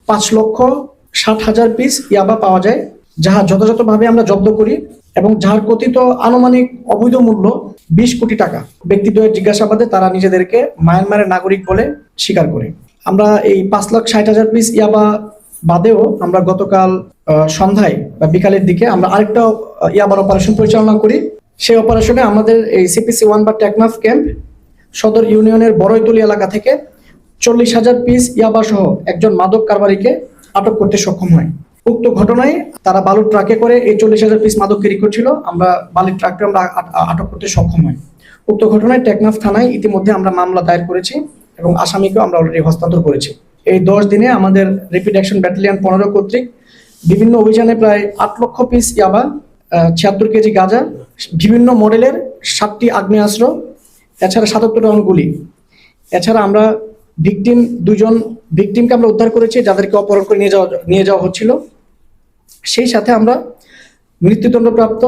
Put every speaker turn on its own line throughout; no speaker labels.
5,60,000 piece ইয়াবা পাওয়া যায়, যাহা যথাযথভাবে আমরা জব্দ করি এবং যার কথিত আনুমানিক অবৈধ মূল্য 20 কোটি টাকা। ব্যক্তিদ্বয়ের জিজ্ঞাসাবাদে তারা নিজেদেরকে মায়ানমারের নাগরিক বলে স্বীকার করে। আমরা এই 5,60,000 পিস ইয়াবা বাদেও আমরা গতকাল সন্ধ্যায় বা বিকালের দিকে আমরা আরেকটা ইয়াবার অপারেশন পরিচালনা করি। সেই অপারেশনে আমাদের এই সিপিসি 1 বা টেকনাফ ক্যাম্প সদর ইউনিয়নের বড়ইতলি এলাকা থেকে 40,000 পিস ইয়াবা সহ একজন মাদক কারবারিকে আটক করতে সক্ষম হয়। উক্ত ঘটনায় তারা বালুর ট্রাকে করে এই 40,000 পিস মাদক ক্যারি করছিল। আমরা বালির ট্রাককে আমরা আটক করতে সক্ষম হই। উক্ত ঘটনায় টেকনাফ থানায় ইতিমধ্যে আমরা মামলা দায়ের করেছি এবং আসামিকেও আমরা অলরেডি হস্তান্তর করেছি। এই 10 দিনে আমাদের র্যাপিড অ্যাকশন ব্যাটালিয়ন 15 কর্তৃক বিভিন্ন অভিযানে প্রায় 8 লক্ষ পিস ইয়াবা, 76 কেজি গাঁজা, বিভিন্ন মডেলের 7টি আগ্নেয়াস্ত্র, এছাড়া 77 রাউন্ড গুলি। এছাড়া আমরা দুজন ভিকটিমকে আমরা উদ্ধার করেছি, যাদেরকে অপহরণ করে নিয়ে যাওয়া হচ্ছিল। সেই সাথে আমরা মৃত্যুদণ্ডপ্রাপ্ত,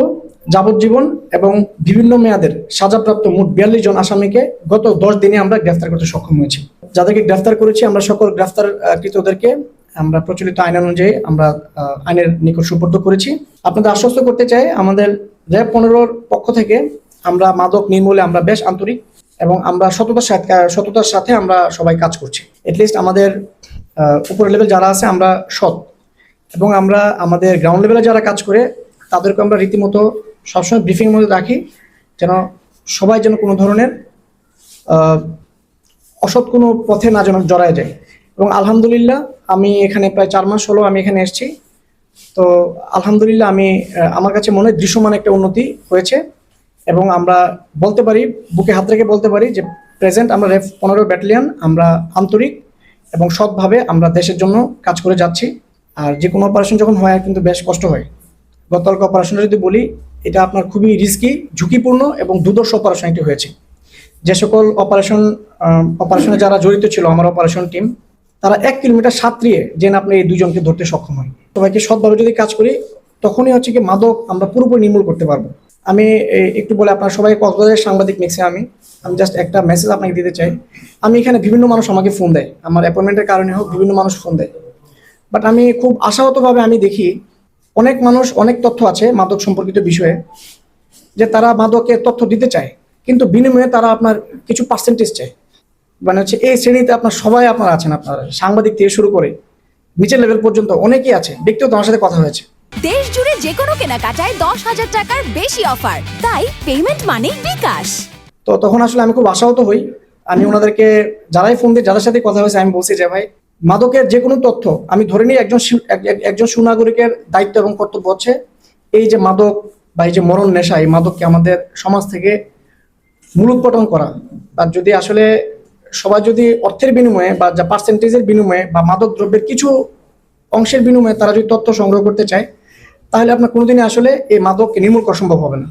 যাবজ্জীবন এবং বিভিন্ন মেয়াদের সাজাপ্রাপ্ত মোট 42 জন আসামিকে গত 10 দিনে আমরা গ্রেফতার করতে সক্ষম হয়েছি। যাদেরকে গ্রেফতার করেছি আমরা সকল গ্রেফতারকৃতদেরকে আমরা প্রচলিত আইন অনুযায়ী আমরা আইনের নিকট সুপর্দ করেছি। আপনাদের আশ্বস্ত করতে চাই, আমাদের র্যাব 15-র পক্ষ থেকে আমরা মাদক নির্মূলে আমরা বেশ আন্তরিক এবং আমরা সততার সাথে আমরা সবাই কাজ করছি। এটলিস্ট আমাদের উপরের লেভেল যারা আছে আমরা সৎ, এবং আমরা আমাদের গ্রাউন্ড লেভেলে যারা কাজ করে তাদেরকে আমরা রীতিমতো সবসময় ব্রিফিংয়ের মধ্যে রাখি, যেন সবাই যেন কোনো ধরনের অসৎ কোনো পথে না যেন জড়ায় যায়। এবং আলহামদুলিল্লাহ আমি এখানে প্রায় 4 মাস হলো আমি এখানে এসেছি। তো আলহামদুলিল্লাহ আমার কাছে মনে হয় দৃশ্যমান একটা উন্নতি হয়েছে, এবং আমরা বলতে পারি, বুকে হাত রেখে বলতে পারি যে প্রেজেন্ট আমরা র্যাব 15 ব্যাটালিয়ন আমরা আন্তরিক এবং সৎভাবে আমরা দেশের জন্য কাজ করে যাচ্ছি। আর যে কোনো অপারেশন যখন হয় কিন্তু বেশ কষ্ট হয়। গতকালকে অপারেশনটা যদি বলি, এটা আপনার খুবই রিস্কি, ঝুঁকিপূর্ণ এবং দুর্ধর্ষ অপারেশন একটি হয়েছে। যে সকল অপারেশনে যারা জড়িত ছিল আমার অপারেশন টিম, তারা 1 কিলোমিটার সাঁতরিয়ে যেন আপনি এই দুজনকে ধরতে সক্ষম হয়। সবাইকে সৎভাবে যদি কাজ করি তখনই হচ্ছে কি মাদক আমরা পুরোপুরি নির্মূল করতে পারবো। আমি একটু বলে, আপনার সবাই কক্সবাজারের সাংবাদিক মিক্সে আমি জাস্ট একটা মেসেজ আপনাকে দিতে চাই। আমি এখানে বিভিন্ন মানুষ আমাকে ফোন দেয়, আমার অ্যাপয়েন্টমেন্টের কারণে হোক বিভিন্ন মানুষ ফোন দেয়, বাট আমি খুব আশাহতভাবে আমি দেখি অনেক মানুষ অনেক তথ্য আছে মাদক সম্পর্কিত বিষয়ে, যে তারা মাদকের তথ্য দিতে চায় কিন্তু বিনিময়ে তারা আপনার কিছু পার্সেন্টেজ চায়। মানে হচ্ছে এই শ্রেণীতে সবাই আপনারা আছেন, আপনার সাংবাদিক থেকে শুরু করে নিচের লেভেল পর্যন্ত অনেকেই আছে। ব্যক্তিগত আমার সাথে কথা হয়েছে,
দেশ জুড়ে যে কোনো কেনাকাটায় 10,000 টাকার বেশি অফার, তাই পেমেন্ট মানে বিকাশ।
তো তখন আসলে আমি খুব আশাহত হই। আমি ওনাদেরকে যারাই ফোন দিয়ে যাদের সাথে কথা হয়েছে আমি বলছি যে ভাই, মাদকের যে কোনো তথ্য আমি ধরে নিই একজন সুনাগরিকের দায়িত্ব এবং কর্তব্য হচ্ছে এই যে মাদক বা এই যে মরণ নেশা, এই মাদককে আমাদের সমাজ থেকে মূলোৎপাটন করা। আর যদি আসলে সবাই যদি অর্থের বিনিময়ে বা যা পার্সেন্টেজের বিনিময়ে বা মাদক দ্রব্যের কিছু অংশের বিনিময়ে তারা যদি তথ্য সংগ্রহ করতে চায়, তাহলে আপনার কোনোদিনই আসলে এই মাদককে নির্মূল করা সম্ভব হবে না।